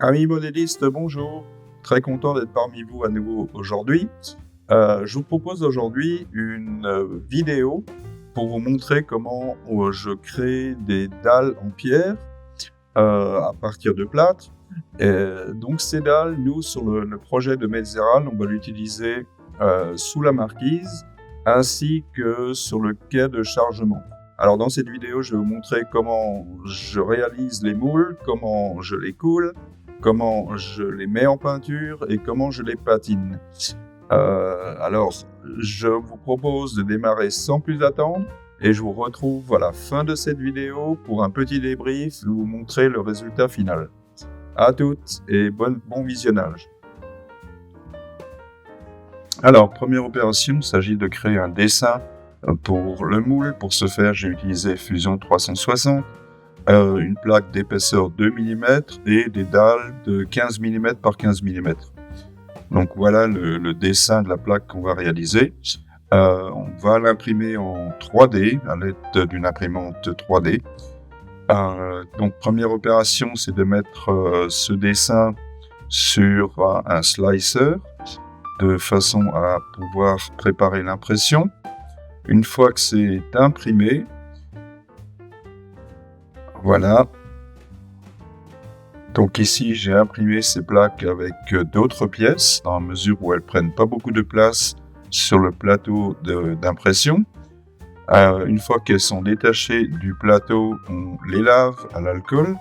Amis modélistes, bonjour. Très content d'être parmi vous à nouveau aujourd'hui. Je vous propose aujourd'hui une vidéo pour vous montrer comment je crée des dalles en pierre à partir de plâtre. Donc ces dalles, nous, sur le projet de Metzeral, on va l'utiliser sous la marquise ainsi que sur le quai de chargement. Alors dans cette vidéo, je vais vous montrer comment je réalise les moules, comment je les coule, comment je les mets en peinture et comment je les patine. Alors, je vous propose de démarrer sans plus attendre et je vous retrouve à la fin de cette vidéo pour un petit débrief et vous montrer le résultat final. À toutes et bon visionnage. Alors, première opération, il s'agit de créer un dessin pour le moule. Pour ce faire, j'ai utilisé Fusion 360. Une plaque d'épaisseur 2 mm et des dalles de 15 mm par 15 mm. Donc voilà le dessin de la plaque qu'on va réaliser. On va l'imprimer en 3D à l'aide d'une imprimante 3D. Donc première opération, c'est de mettre ce dessin sur un slicer de façon à pouvoir préparer l'impression. Une fois que c'est imprimé, voilà. Donc ici, j'ai imprimé ces plaques avec d'autres pièces, dans la mesure où elles prennent pas beaucoup de place sur le plateau d'impression. Une fois qu'elles sont détachées du plateau, on les lave à l'alcool.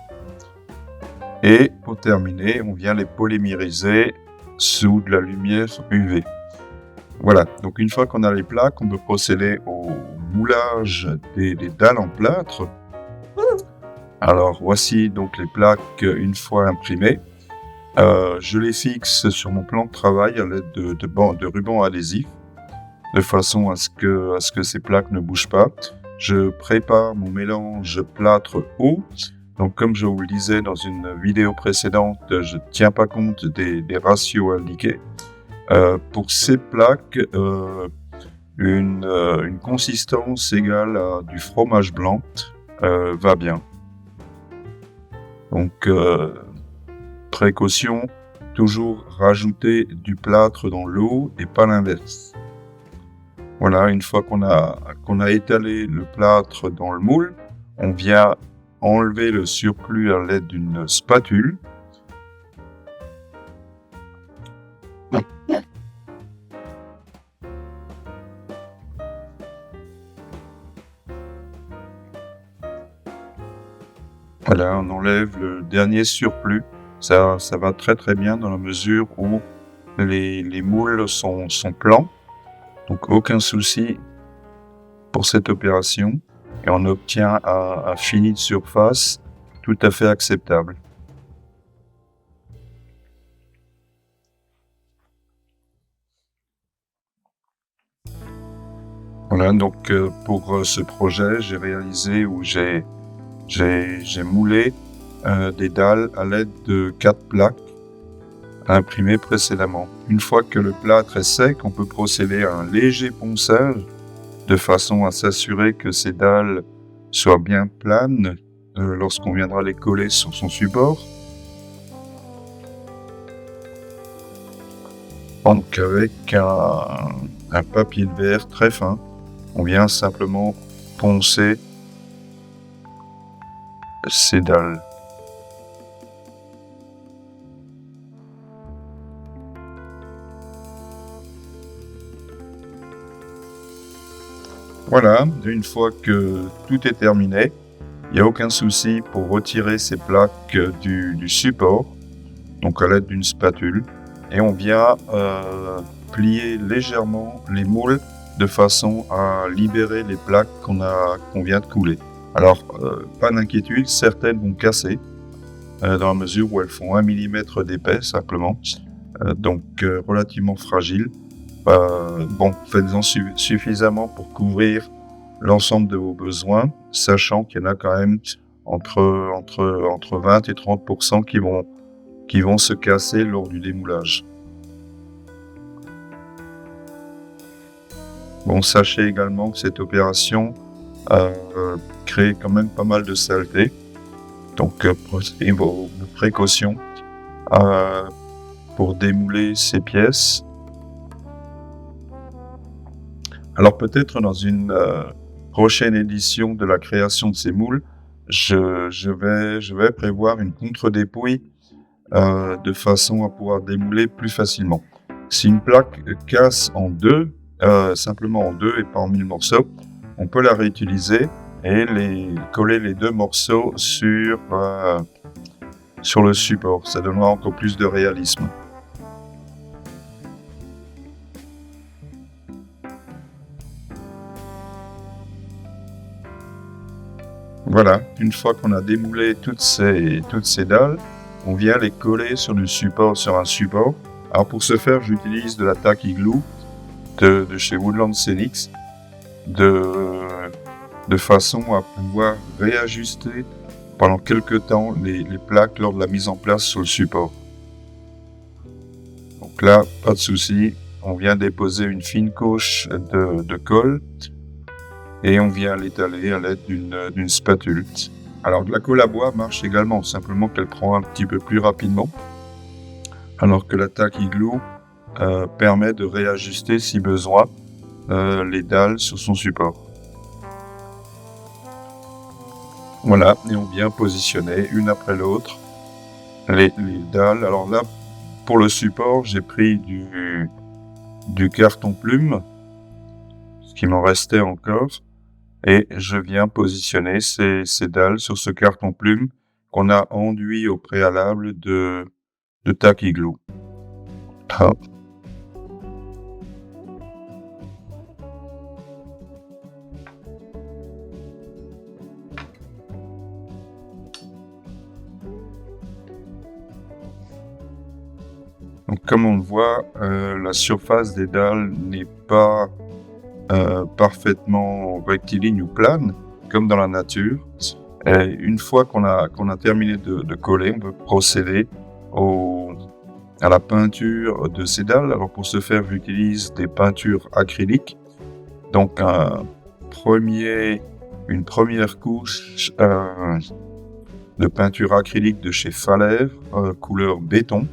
Et pour terminer, on vient les polymériser sous de la lumière UV. Voilà, donc une fois qu'on a les plaques, on peut procéder au moulage des dalles en plâtre. Alors voici donc les plaques une fois imprimées. Je les fixe sur mon plan de travail à l'aide de rubans adhésifs, de façon à ce que ces plaques ne bougent pas. Je prépare mon mélange plâtre-eau. Donc comme je vous le disais dans une vidéo précédente, je ne tiens pas compte des ratios indiqués. Pour ces plaques, une consistance égale à du fromage blanc va bien. Donc, précaution, toujours rajouter du plâtre dans l'eau et pas l'inverse. Voilà, une fois qu'on a étalé le plâtre dans le moule, on vient enlever le surplus à l'aide d'une spatule. Voilà, on enlève le dernier surplus. Ça va très très bien dans la mesure où les moules sont plans. Donc aucun souci pour cette opération. Et on obtient un fini de surface tout à fait acceptable. Voilà, donc pour ce projet, j'ai réalisé où j'ai moulé des dalles à l'aide de 4 plaques imprimées précédemment. Une fois que le plâtre est sec, on peut procéder à un léger ponçage de façon à s'assurer que ces dalles soient bien planes lorsqu'on viendra les coller sur son support. Donc avec un papier de verre très fin, on vient simplement poncer ces dalles. Voilà, une fois que tout est terminé, il n'y a aucun souci pour retirer ces plaques du support, donc à l'aide d'une spatule, et on vient plier légèrement les moules de façon à libérer les plaques qu'on vient de couler. Alors, pas d'inquiétude, certaines vont casser, dans la mesure où elles font 1 mm d'épais simplement, donc relativement fragiles. Bon, faites-en suffisamment pour couvrir l'ensemble de vos besoins, sachant qu'il y en a quand même entre 20 et 30% qui vont se casser lors du démoulage. Bon, sachez également que cette opération crée quand même pas mal de saleté, donc prenez vos précautions euh, pour démouler ces pièces. Alors peut-être dans une prochaine édition de la création de ces moules, je vais prévoir une contre-dépouille de façon à pouvoir démouler plus facilement. Si une plaque casse en deux, simplement en deux et pas en 1000 morceaux, on peut la réutiliser et coller les deux morceaux sur le support. Ça donnera encore plus de réalisme. Voilà, une fois qu'on a démoulé toutes ces dalles, on vient les coller sur un support. Alors pour ce faire, j'utilise de la tacky glue de chez Woodland Senix, de façon à pouvoir réajuster pendant quelques temps les plaques lors de la mise en place sur le support. Donc là, pas de souci, on vient déposer une fine couche de colle et on vient l'étaler à l'aide d'une spatule. Alors la colle à bois marche également, simplement qu'elle prend un petit peu plus rapidement, alors que la tacky glue permet de réajuster si besoin les dalles sur son support. Voilà, et on vient positionner une après l'autre les dalles. Alors là, pour le support, j'ai pris du carton plume, ce qui m'en restait encore, et je viens positionner ces dalles sur ce carton plume qu'on a enduit au préalable de tacky glue. Ah. Donc, comme on le voit, la surface des dalles n'est pas parfaitement rectiligne ou plane, comme dans la nature. Et une fois qu'on a terminé de coller, on peut procéder à la peinture de ces dalles. Alors pour ce faire, j'utilise des peintures acryliques. Donc une première couche de peinture acrylique de chez Faller, couleur béton.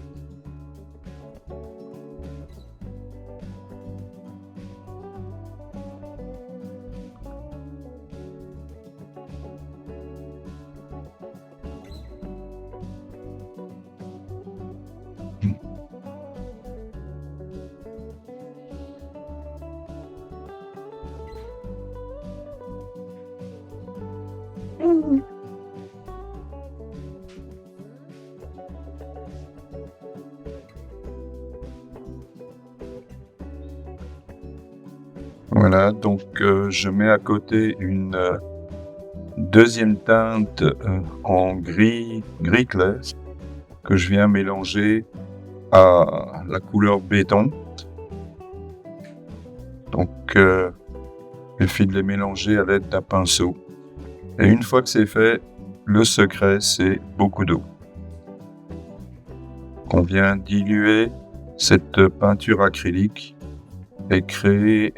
Voilà, donc je mets à côté une deuxième teinte en gris clair que je viens mélanger à la couleur béton. Donc il suffit de les mélanger à l'aide d'un pinceau. Et une fois que c'est fait, le secret, c'est beaucoup d'eau. On vient diluer cette peinture acrylique et créer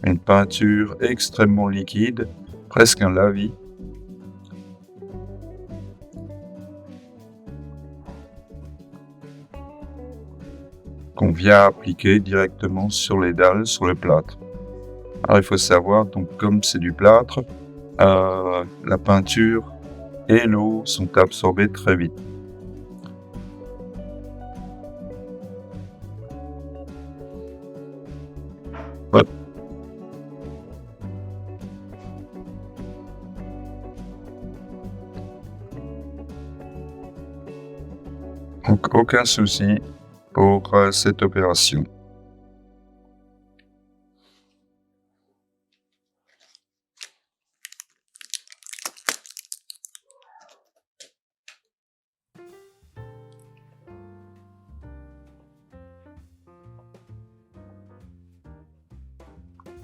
une peinture extrêmement liquide, presque un lavis. Qu'on vient appliquer directement sur les dalles, sur le plâtre. Alors il faut savoir, donc comme c'est du plâtre, la peinture et l'eau sont absorbées très vite. Ouais. Donc aucun souci pour cette opération.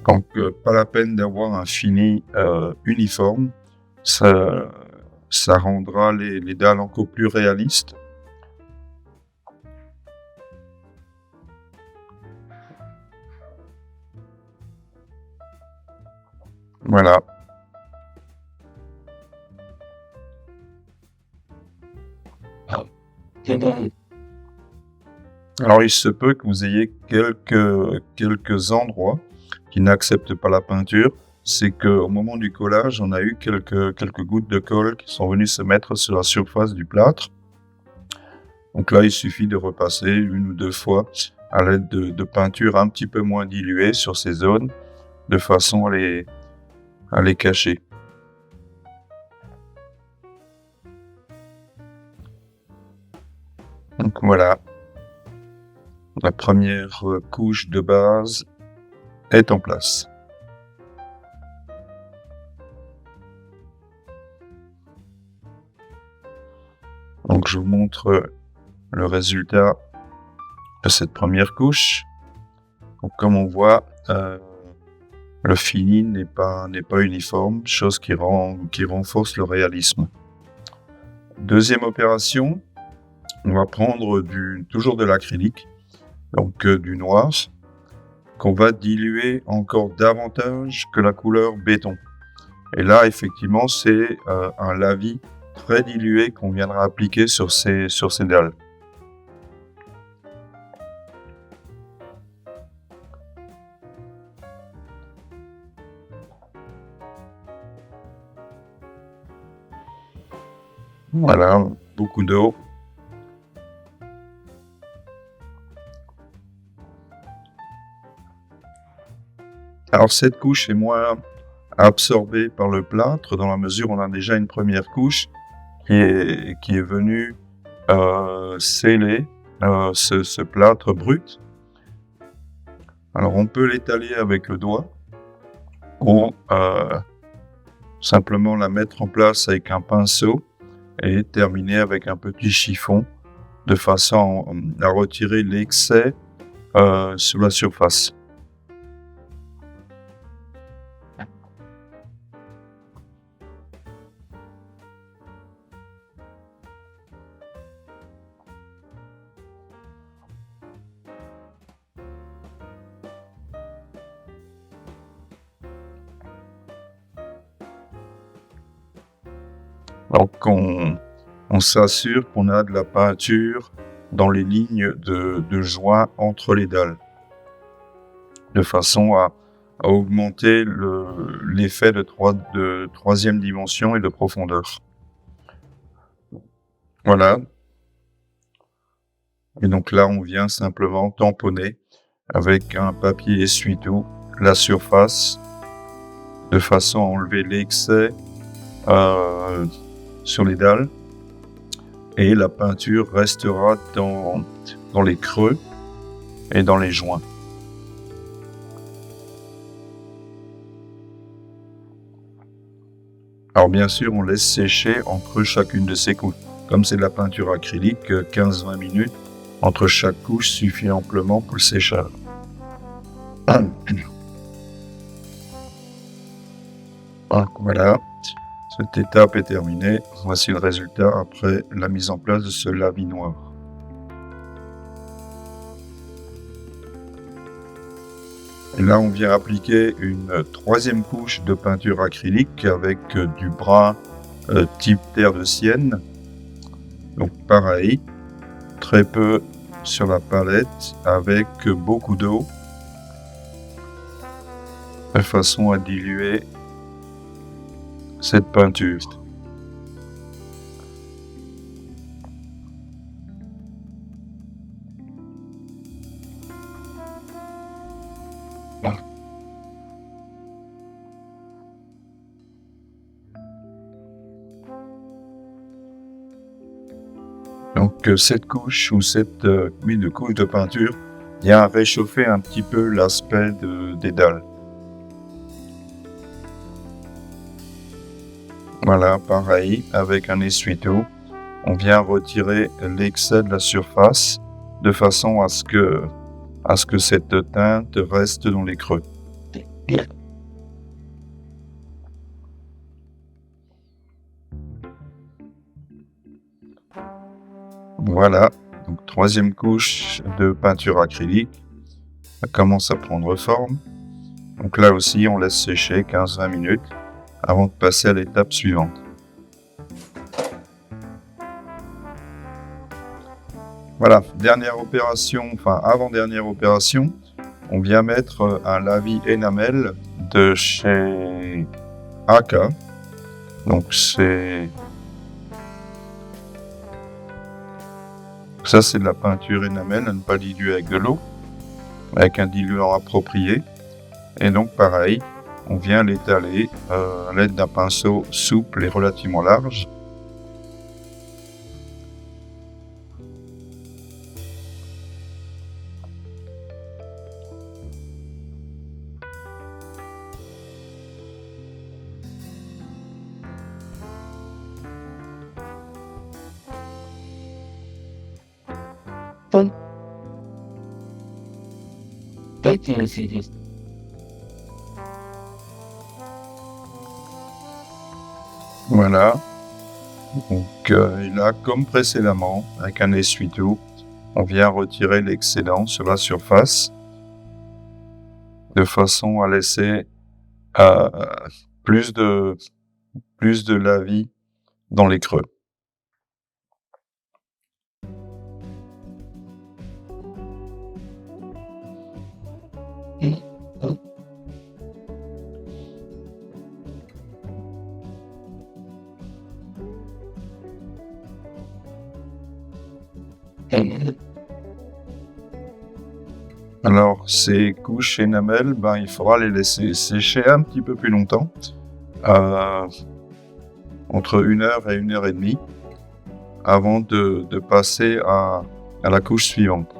Donc pas la peine d'avoir un fini uniforme, ça rendra les dalles encore plus réalistes. Voilà. Alors, il se peut que vous ayez quelques endroits qui n'acceptent pas la peinture. C'est qu'au moment du collage, on a eu quelques gouttes de colle qui sont venues se mettre sur la surface du plâtre. Donc là, il suffit de repasser 1 ou 2 fois à l'aide de peinture un petit peu moins diluée sur ces zones, de façon à les cacher. Donc voilà, la première couche de base est en place. Donc je vous montre le résultat de cette première couche. Donc comme on voit, le fini n'est pas uniforme, chose qui renforce le réalisme. Deuxième opération, on va prendre toujours de l'acrylique, donc du noir, qu'on va diluer encore davantage que la couleur béton. Et là, effectivement, c'est un lavis très dilué qu'on viendra appliquer sur ces dalles. Voilà, beaucoup d'eau. Alors cette couche est moins absorbée par le plâtre dans la mesure où on a déjà une première couche qui est venue sceller ce plâtre brut. Alors on peut l'étaler avec le doigt ou simplement la mettre en place avec un pinceau et terminer avec un petit chiffon de façon à retirer l'excès sur la surface. Donc on s'assure qu'on a de la peinture dans les lignes de joint entre les dalles, de façon à augmenter l'effet de troisième dimension et de profondeur. Voilà. Et donc là, on vient simplement tamponner avec un papier essuie-tout la surface de façon à enlever l'excès sur les dalles, et la peinture restera dans les creux et dans les joints. Alors bien sûr, on laisse sécher entre chacune de ces couches. Comme c'est de la peinture acrylique, 15-20 minutes entre chaque couche suffit amplement pour le séchage. Donc voilà, cette étape est terminée. Voici le résultat après la mise en place de ce lavis noir. Et là, on vient appliquer une troisième couche de peinture acrylique avec du brun type terre de sienne. Donc pareil, très peu sur la palette avec beaucoup d'eau, de façon à diluer cette peinture. Donc cette couche ou cette couche de peinture vient réchauffer un petit peu l'aspect des dalles. Voilà, pareil, avec un essuie-tout, on vient retirer l'excès de la surface de façon à ce que cette teinte reste dans les creux. Voilà, donc troisième couche de peinture acrylique, ça commence à prendre forme. Donc là aussi, on laisse sécher 15-20 minutes avant de passer à l'étape suivante. Voilà, dernière opération, enfin avant-dernière opération, on vient mettre un lavis énamel de chez AK. Donc ça c'est de la peinture énamel à ne pas diluer avec de l'eau, avec un diluant approprié. Et donc pareil, on vient l'étaler à l'aide d'un pinceau souple et relativement large. Voilà. Donc et là, comme précédemment, avec un essuie-tout, on vient retirer l'excédent sur la surface de façon à laisser plus de lavis dans les creux. Alors, ces couches énamel, il faudra les laisser sécher un petit peu plus longtemps, entre 1 heure et 1 heure et demie, avant de passer à la couche suivante.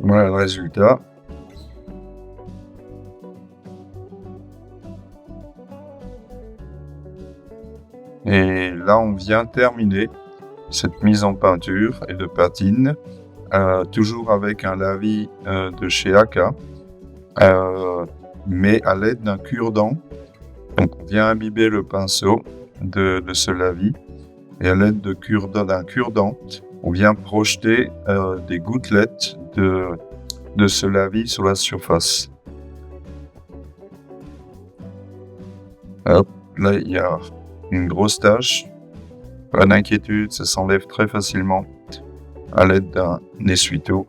Voilà le résultat. Et là, on vient terminer cette mise en peinture et de patine, toujours avec un lavis de chez AK, mais à l'aide d'un cure-dent. Donc, on vient imbiber le pinceau de ce lavis, et à l'aide d'un cure-dent, on vient projeter des gouttelettes de ce lavis sur la surface. Hop, là, il y a une grosse tache. Pas d'inquiétude, ça s'enlève très facilement à l'aide d'un essuie-tout.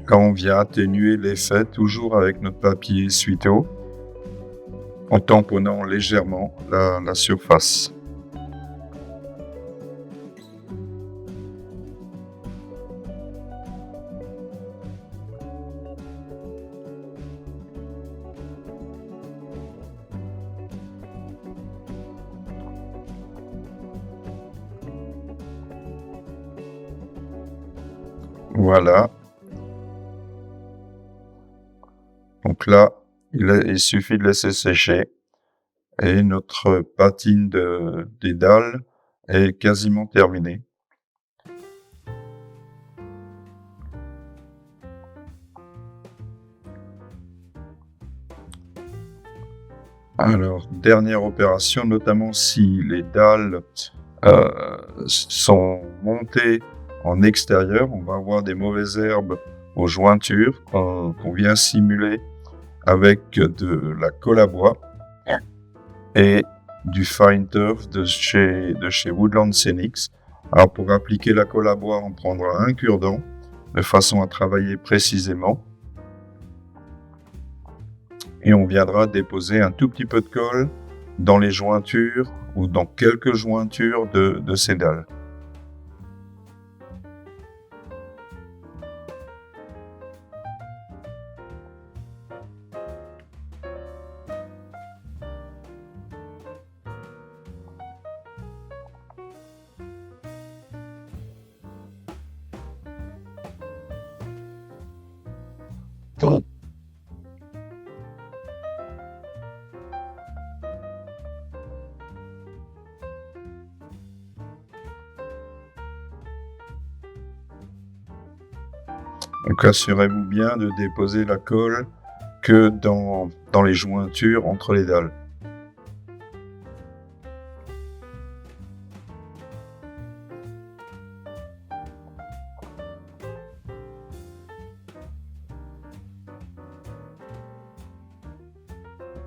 Quand on vient atténuer l'effet, toujours avec notre papier essuie-tout, en tamponnant légèrement la surface. Voilà. Donc là, il suffit de laisser sécher et notre patine des dalles est quasiment terminée. Alors, dernière opération, notamment si les dalles sont montées en extérieur, on va avoir des mauvaises herbes aux jointures qu'on vient simuler avec de la colle à bois et du fine turf de chez Woodland Scenics. Alors, pour appliquer la colle à bois, on prendra un cure-dent de façon à travailler précisément. Et on viendra déposer un tout petit peu de colle dans les jointures ou dans quelques jointures de ces dalles. Donc assurez-vous bien de déposer la colle que dans les jointures entre les dalles.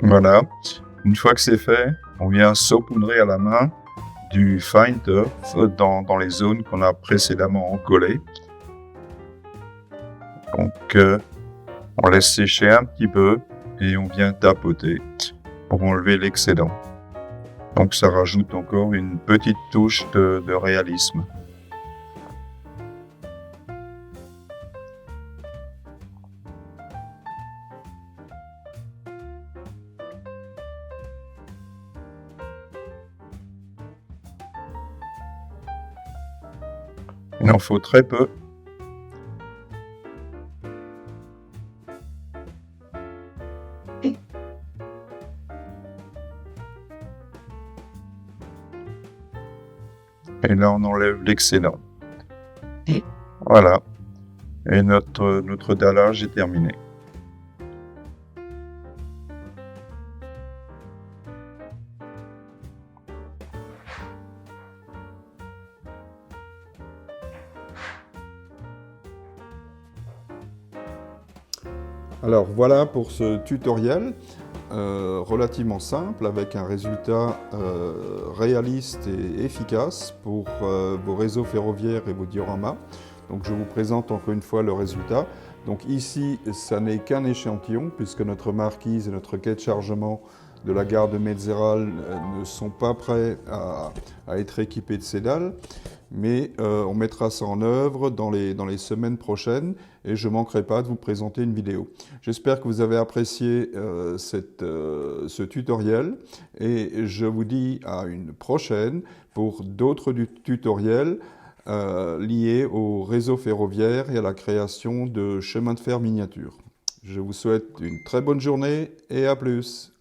Voilà. Une fois que c'est fait, on vient saupoudrer à la main du fine turf dans les zones qu'on a précédemment encollées. Donc, on laisse sécher un petit peu et on vient tapoter pour enlever l'excédent. Donc, ça rajoute encore une petite touche de réalisme. Il en faut très peu. Et là, on enlève l'excédent. Voilà. Et notre dallage est terminé. Alors voilà pour ce tutoriel relativement simple avec un résultat réaliste et efficace pour vos réseaux ferroviaires et vos dioramas. Donc je vous présente encore une fois le résultat. Donc ici, ça n'est qu'un échantillon puisque notre marquise et notre quai de chargement de la gare de Metzeral ne sont pas prêts à être équipés de ces dalles. Mais on mettra ça en œuvre dans les semaines prochaines et je ne manquerai pas de vous présenter une vidéo. J'espère que vous avez apprécié ce tutoriel et je vous dis à une prochaine pour d'autres tutoriels liés au réseau ferroviaire et à la création de chemins de fer miniatures. Je vous souhaite une très bonne journée et à plus.